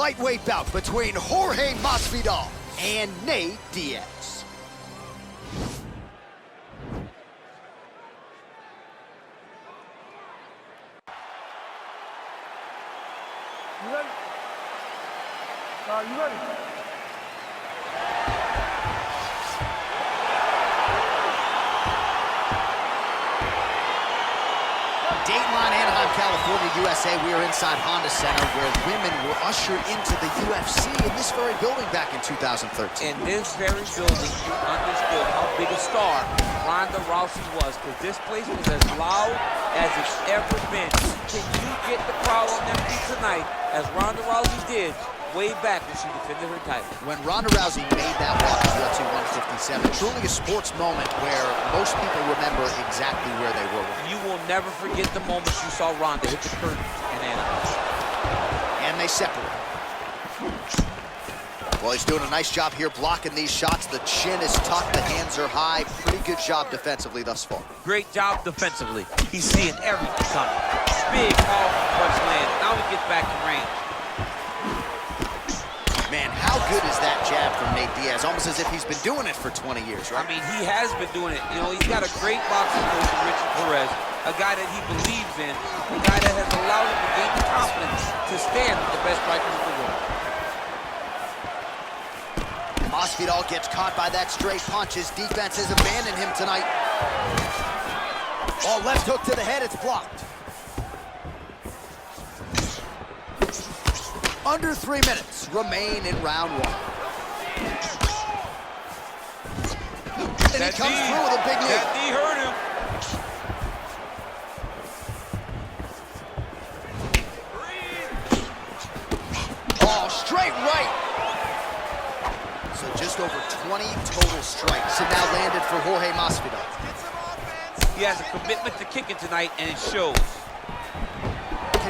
lightweight bout between Jorge Masvidal and Diaz. You ready? You ready? Dateline, Anaheim, California, USA. We are inside Honda Center where women were ushered into the UFC in this very building back in 2013. In this very building, you understood how big a star Ronda Rousey was, because this place was as loud as it's ever been. Can you get the crowd on their feet tonight, as Ronda Rousey did way back when she defended her title? When Ronda Rousey made that walk to UFC 157, truly a sports moment where most people remember exactly where they were. You will never forget the moment you saw Ronda hit the curtain in Anaheim. And they separate. Well, he's doing a nice job here blocking these shots. The chin is tucked, the hands are high. Pretty good job defensively thus far. Great job defensively. He's seeing everything coming. Big, powerful punch land. Now he gets back in range. Man, how good is that jab from Diaz? Almost as if he's been doing it for 20 years, right? I mean, he has been doing it. You know, he's got a great boxing coach, Richard Perez, a guy that he believes in, a guy that has allowed him to gain the confidence to stand with the best strikers in the world. Masvidal gets caught by that straight punch. His defense has abandoned him tonight. Oh, left hook to the head, it's blocked. Under 3 minutes remain in round one. And he comes through with a big knee. That knee hurt him. Oh, straight right. So just over 20 total strikes and now landed for Jorge Masvidal. He has a commitment to kicking tonight, and it shows.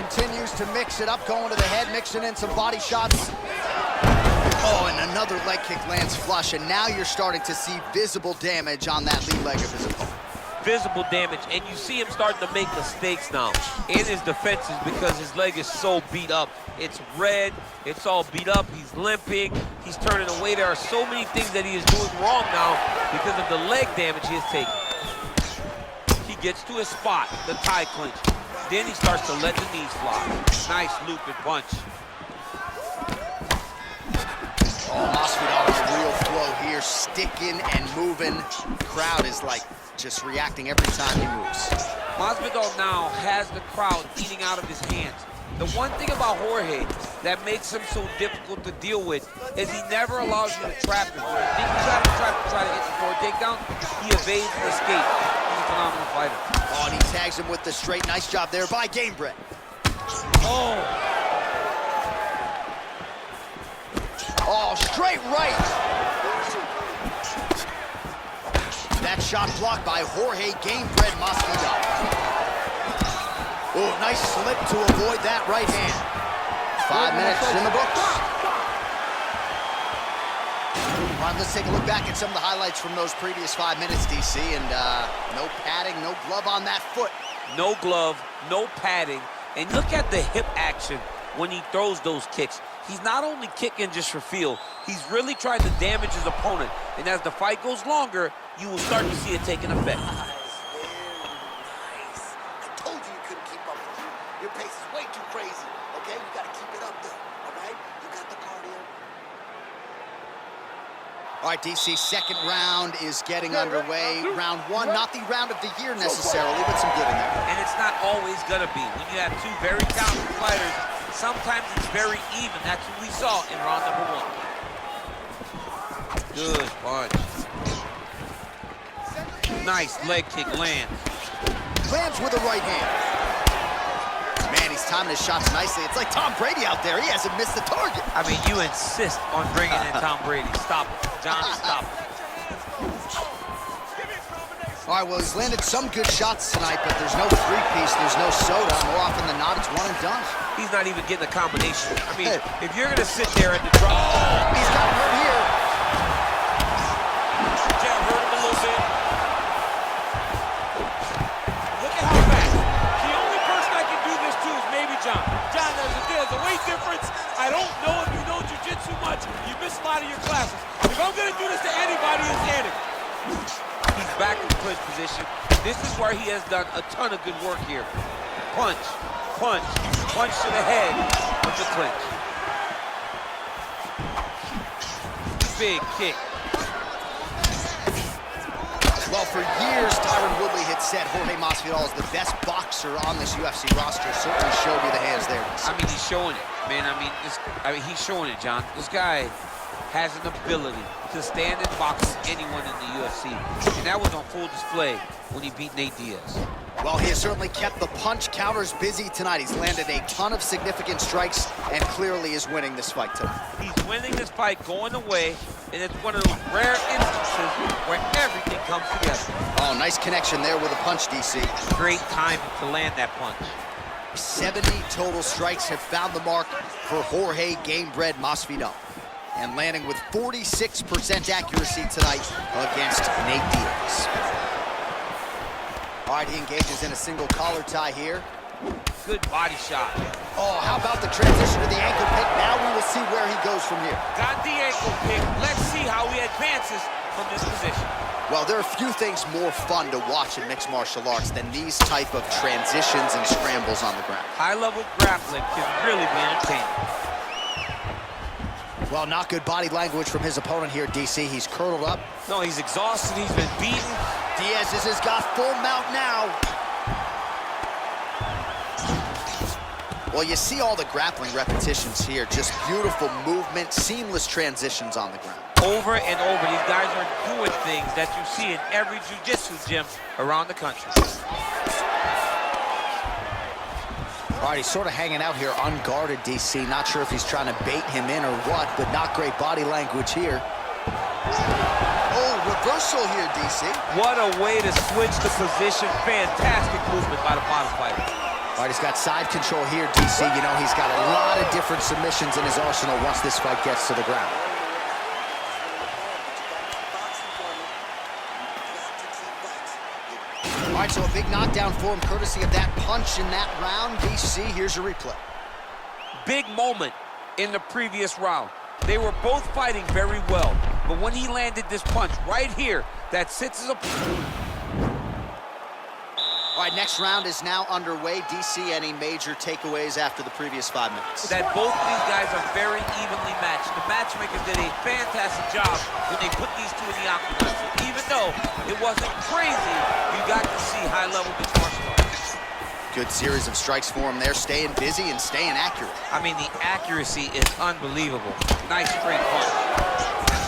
Continues to mix it up, going to the head, mixing in some body shots. Oh, and another leg kick lands flush, and now you're starting to see visible damage on that lead leg of his opponent. Visible damage, and you see him starting to make mistakes now in his defenses because his leg is so beat up. It's red, it's all beat up, he's limping, he's turning away. There are so many things that he is doing wrong now because of the leg damage he has taken. He gets to his spot, the tie clinch. Then he starts to let the knees fly. Nice looping punch. Oh, Masvidal with a real flow here, sticking and moving. The crowd is like just reacting every time he moves. Masvidal now has the crowd eating out of his hands. The one thing about Jorge that makes him so difficult to deal with is he never allows you to trap him. When you think you try to trap him, try to hit the forward takedown, he evades and escapes. He's a phenomenal fighter. Oh, and he tags him with the straight. Nice job there by Gamebred. Oh. Oh, straight right. That shot blocked by Jorge Gamebred Masvidal. Oh, nice slip to avoid that right hand. 5 minutes in the books. All right, let's take a look back at some of the highlights from those previous 5 minutes, DC, and no padding, no glove on that foot. No glove, no padding, and look at the hip action when he throws those kicks. He's not only kicking just for feel, he's really trying to damage his opponent, and as the fight goes longer, you will start to see it taking effect. Your pace is way too crazy, okay? You gotta keep it up though, all right? You got the cardio. All right, DC, second round is getting underway. Round one, not the round of the year necessarily, but some good in there. And it's not always gonna be. When you have two very talented fighters, sometimes it's very even. That's what we saw in round number one. Good punch. Nice leg kick lands. Lands with the right hand. Man, he's timing his shots nicely. It's like Tom Brady out there. He hasn't missed the target. I mean, you insist on bringing in Tom Brady. Stop it. John, stop it. All right, well, he's landed some good shots tonight, but there's no three-piece, there's no soda. More often than not, it's one and done. He's not even getting a combination. I mean, if you're going to sit there at the draw... Oh, he's got hurt here. Jab hurt him a little bit. Look at how fast. The only person I can do this to is maybe John. John, there's a weight difference. I don't know if classes. If I'm gonna do this to anybody, it's Andy. He's back in clinch position. This is where he has done a ton of good work here. Punch, punch, punch to the head with the clinch. Big kick. Well, for years, Tyron Woodley had said Jorge Masvidal is the best boxer on this UFC roster. Certainly showed you the hands there. I mean, he's showing it, man. I mean, he's showing it, John. This guy has an ability to stand and box anyone in the UFC, and that was on full display when he beat Nate Diaz. Well, he has certainly kept the punch counters busy tonight. He's landed a ton of significant strikes and clearly is winning this fight tonight. He's winning this fight going away, and it's one of those rare instances where everything comes together. Oh, nice connection there with a punch, DC. Great time to land that punch. 70 total strikes have found the mark for Jorge Gamebred Masvidal, and landing with 46% accuracy tonight against Nate Diaz. All right, he engages in a single collar tie here. Good body shot. Oh, how about the transition to the ankle pick? Now we will see where he goes from here. Got the ankle pick. Let's see how he advances from this position. Well, there are few things more fun to watch in mixed martial arts than these type of transitions and scrambles on the ground. High-level grappling can really be entertaining. Well, not good body language from his opponent here, DC. He's curled up. No, he's exhausted. He's been beaten. Diaz has got full mount now. Well, you see all the grappling repetitions here. Just beautiful movement, seamless transitions on the ground. Over and over, these guys are doing things that you see in every jiu-jitsu gym around the country. All right, he's sort of hanging out here unguarded, DC. Not sure if he's trying to bait him in or what, but not great body language here. Oh, reversal here, DC. What a way to switch the position. Fantastic movement by the bottom fighter. All right, he's got side control here, DC. You know, he's got a lot of different submissions in his arsenal once this fight gets to the ground. All right, so a big knockdown for him, courtesy of that punch in that round. DC, here's a replay. Big moment in the previous round. They were both fighting very well, but when he landed this punch right here, that sits as a... All right, next round is now underway. DC, any major takeaways after the previous 5 minutes? That both of these guys are very evenly matched. The matchmakers did a fantastic job when they put these two in the octagon. So even though it wasn't crazy, you got to see high-level mixed martial arts. Good series of strikes for him there, staying busy and staying accurate. I mean, the accuracy is unbelievable. Nice straight punch.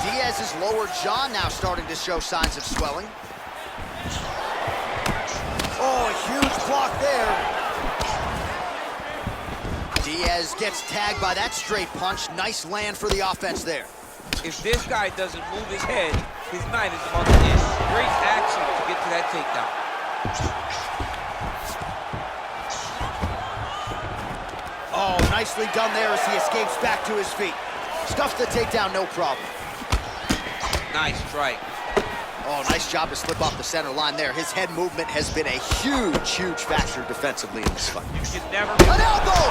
Diaz's lower jaw now starting to show signs of swelling. Oh, a huge block there. Diaz gets tagged by that straight punch. Nice land for the offense there. If this guy doesn't move his head, his night is about to end. Great action to get to that takedown. Oh, nicely done there as he escapes back to his feet. Stuffs the takedown, no problem. Nice strike. Oh, nice job to slip off the center line there. His head movement has been a huge, huge factor defensively in this fight. You can never... An elbow!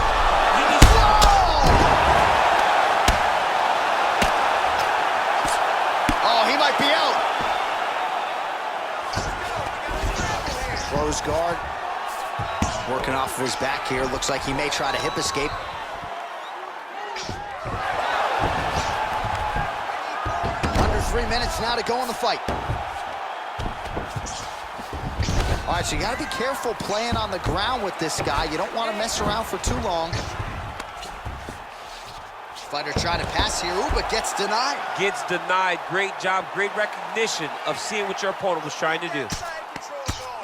Oh, he might be out. Close guard. Working off of his back here. Looks like he may try to hip escape. Under 3 minutes now to go in the fight. All right, so you got to be careful playing on the ground with this guy. You don't want to mess around for too long. Fighter trying to pass here, ooh, but gets denied. Gets denied. Great job, great recognition of seeing what your opponent was trying to do.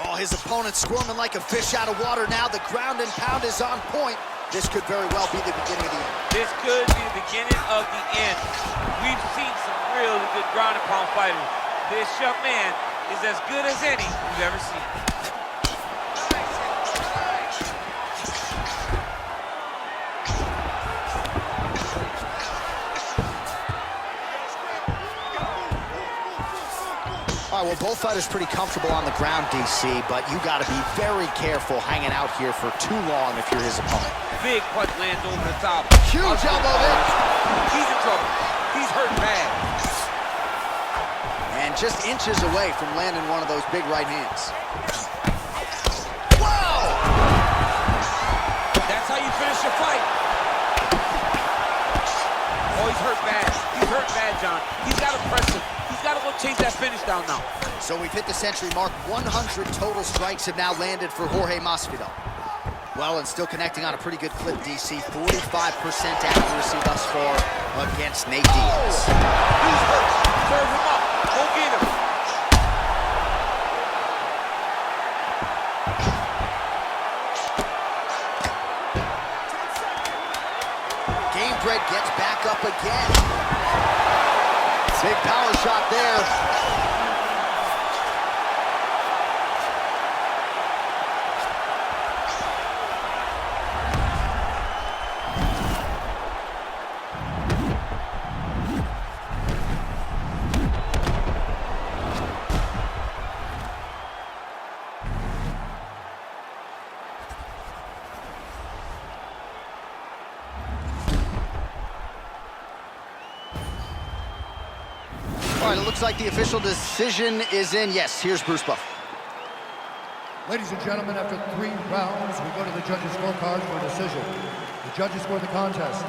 Oh, his opponent's squirming like a fish out of water now. The ground and pound is on point. This could very well be the beginning of the end. This could be the beginning of the end. We've seen some really good ground and pound fighters. This young man is as good as any we've ever seen. All right, well, both fighters pretty comfortable on the ground, DC, but you got to be very careful hanging out here for too long if you're his opponent. Big punch lands over the top. Huge elbow there. He's in trouble. He's hurt bad. And just inches away from landing one of those big right hands. Wow! That's how you finish your fight. Oh, he's hurt bad. He's hurt bad, John. He's got to press him. He's got to go chase that finish down now. So we've hit the century mark. 100 total strikes have now landed for Jorge Masvidal. Well, and still connecting on a pretty good clip, DC. 45% accuracy thus far against Nate Diaz. He's hurt. Serve him up. Go get him. Gamebred gets back up again. Big power shot there. All right, it looks like the official decision is in. Yes, here's Bruce Buff. Ladies and gentlemen, after 3 rounds, we go to the judges' scorecard for a decision. The judges scored the contest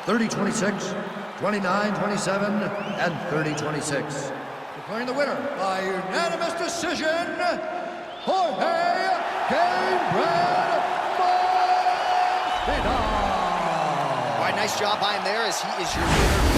30-26, 29-27, and 30-26. Declaring the winner by unanimous decision, Jorge Gamebred Masvidal. All right, nice job by him there as he is your winner.